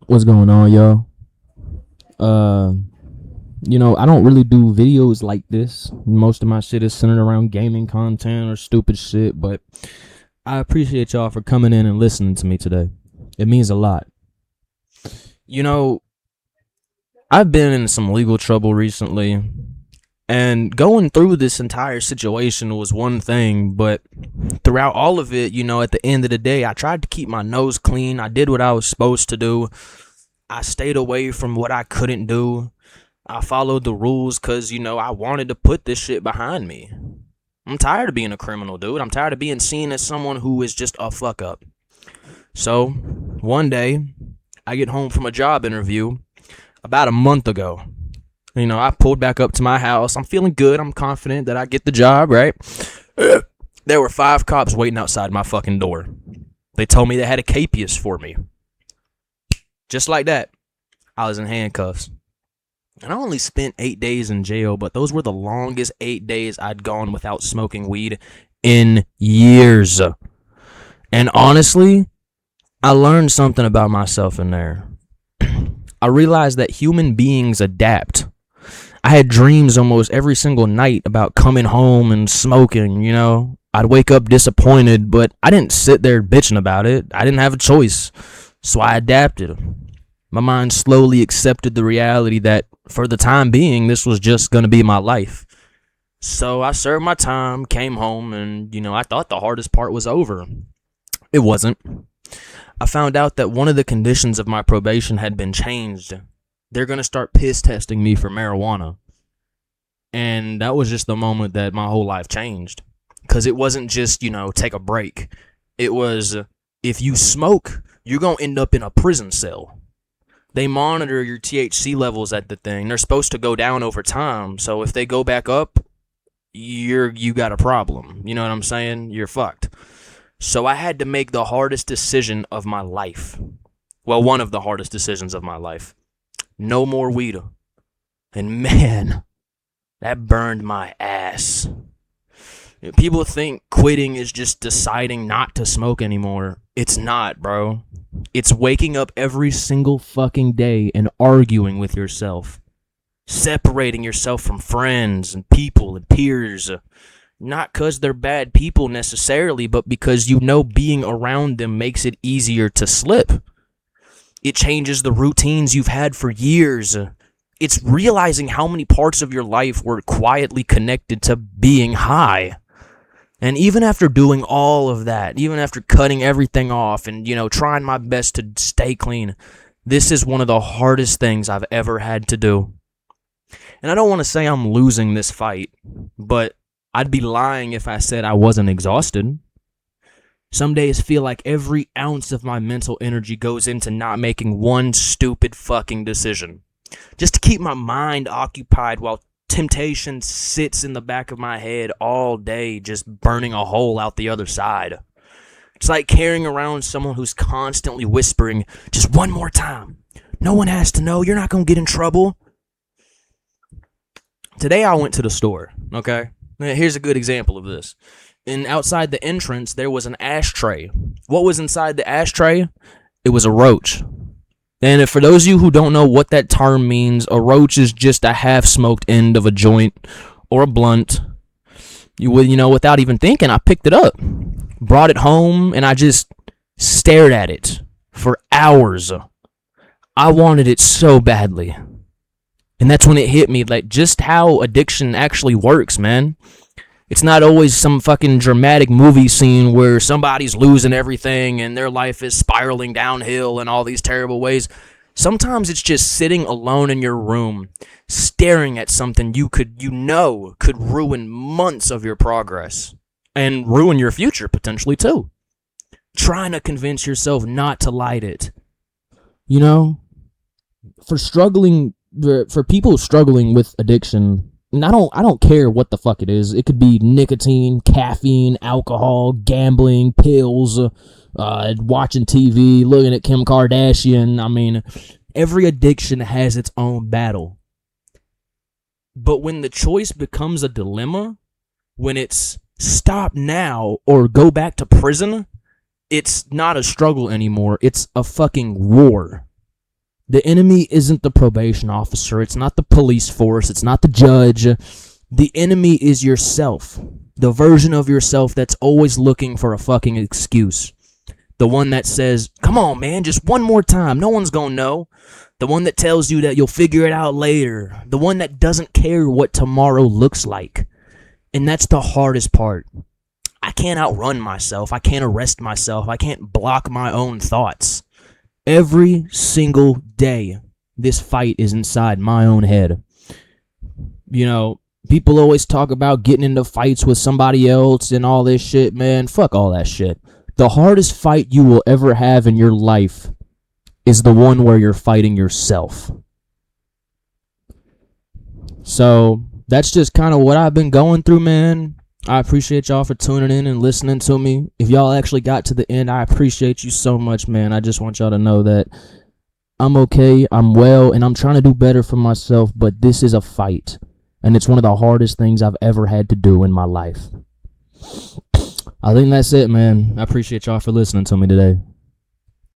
What's going on, y'all? Uh, I don't really do videos like this. Most of my shit is centered around gaming content or stupid shit, but I appreciate y'all for coming in and listening to me today. It means a lot. You know, I've been in some legal trouble recently, and going through this entire situation was one thing, but throughout all of it, at the end of the day, I tried to keep my nose clean. I did what I was supposed to do. I stayed away from what I couldn't do. I followed the rules because, I wanted to put this shit behind me. I'm tired of being a criminal, dude. I'm tired of being seen as someone who is just a fuck up. So, one day, I get home from a job interview about a month ago. I pulled back up to my house. I'm feeling good. I'm confident that I get the job, right? There were 5 cops waiting outside my fucking door. They told me they had a capias for me. Just like that, I was in handcuffs. And I only spent 8 days in jail, but those were the longest 8 days I'd gone without smoking weed in years. And honestly, I learned something about myself in there. I realized that human beings adapt. I had dreams almost every single night about coming home and smoking, I'd wake up disappointed, but I didn't sit there bitching about it. I didn't have a choice. So I adapted. My mind slowly accepted the reality that, for the time being, this was just going to be my life. So I served my time, came home, and, I thought the hardest part was over. It wasn't. I found out that one of the conditions of my probation had been changed. They're going to start piss testing me for marijuana. And that was just the moment that my whole life changed. Because it wasn't just, take a break. It was, if you smoke, you're going to end up in a prison cell. They monitor your THC levels at the thing. They're supposed to go down over time. So if they go back up, you got a problem. You know what I'm saying? You're fucked. So I had to make the hardest decision of my life. Well, one of the hardest decisions of my life. No more weed. And man, that burned my ass. People think quitting is just deciding not to smoke anymore. It's not, bro. It's waking up every single fucking day and arguing with yourself. Separating yourself from friends and people and peers. Not because they're bad people necessarily, but because being around them makes it easier to slip. It changes the routines you've had for years. It's realizing how many parts of your life were quietly connected to being high. And even after doing all of that, even after cutting everything off and, trying my best to stay clean, this is one of the hardest things I've ever had to do. And I don't want to say I'm losing this fight, but I'd be lying if I said I wasn't exhausted. Some days feel like every ounce of my mental energy goes into not making one stupid fucking decision. Just to keep my mind occupied while temptation sits in the back of my head all day, just burning a hole out the other side. It's like carrying around someone who's constantly whispering, just one more time. No one has to know. You're not going to get in trouble. Today I went to the store, okay? Here's a good example of this. And outside the entrance, there was an ashtray. What was inside the ashtray? It was a roach. And for those of you who don't know what that term means, a roach is just a half-smoked end of a joint or a blunt. Without even thinking, I picked it up, brought it home, and I just stared at it for hours. I wanted it so badly. And that's when it hit me, like, just how addiction actually works, man. It's not always some fucking dramatic movie scene where somebody's losing everything and their life is spiraling downhill in all these terrible ways. Sometimes it's just sitting alone in your room, staring at something could ruin months of your progress and ruin your future potentially too. Trying to convince yourself not to light it. For people struggling with addiction, and I don't care what the fuck it is. It could be nicotine, caffeine, alcohol, gambling, pills, watching TV, looking at Kim Kardashian. I mean, every addiction has its own battle. But when the choice becomes a dilemma, when it's stop now or go back to prison, it's not a struggle anymore. It's a fucking war. The enemy isn't the probation officer. It's not the police force. It's not the judge. The enemy is yourself. The version of yourself that's always looking for a fucking excuse. The one that says, come on, man, just one more time. No one's gonna know. The one that tells you that you'll figure it out later. The one that doesn't care what tomorrow looks like. And that's the hardest part. I can't outrun myself. I can't arrest myself. I can't block my own thoughts. Every single day, this fight is inside my own head. You know, people always talk about getting into fights with somebody else and all this shit, man. Fuck all that shit. The hardest fight you will ever have in your life is the one where you're fighting yourself. So that's just kind of what I've been going through, man. I appreciate y'all for tuning in and listening to me. If y'all actually got to the end, I appreciate you so much, man. I just want y'all to know that I'm okay, I'm well, and I'm trying to do better for myself, but this is a fight. And it's one of the hardest things I've ever had to do in my life. I think that's it, man. I appreciate y'all for listening to me today.